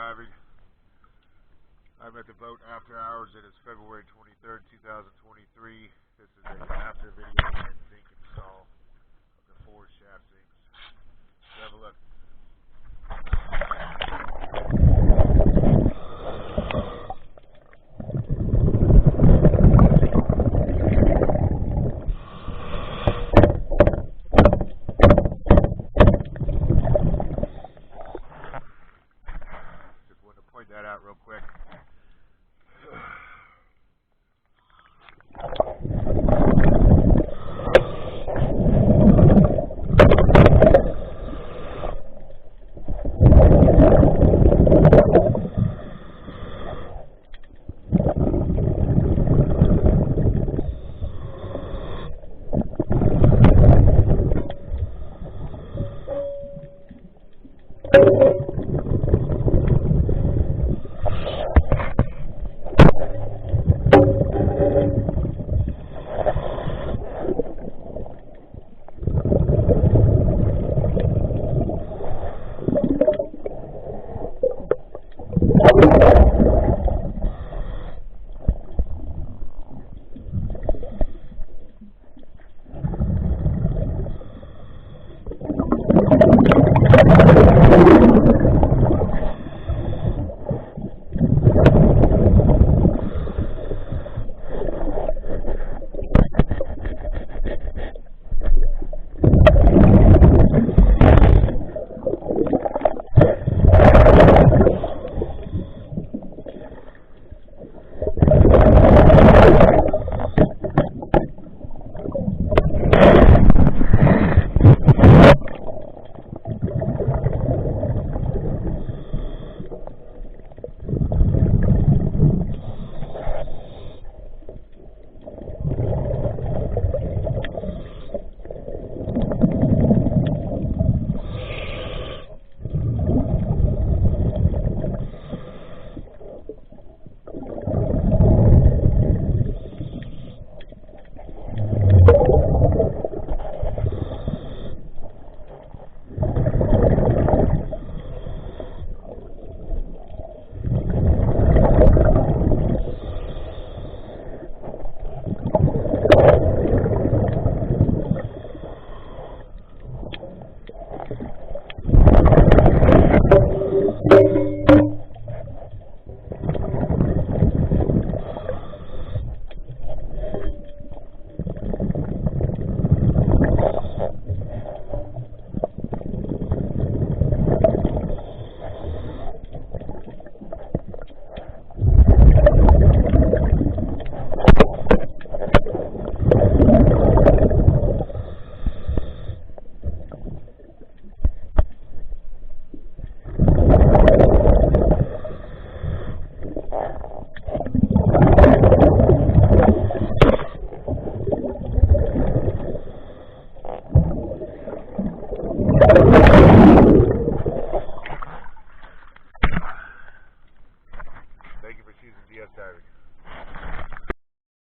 diving. I'm at the boat after hours. It is February 23rd, 2023. This is an after video and zinc install of the 4 shaft zincs. So have a look. Just wanted to point that out real quick.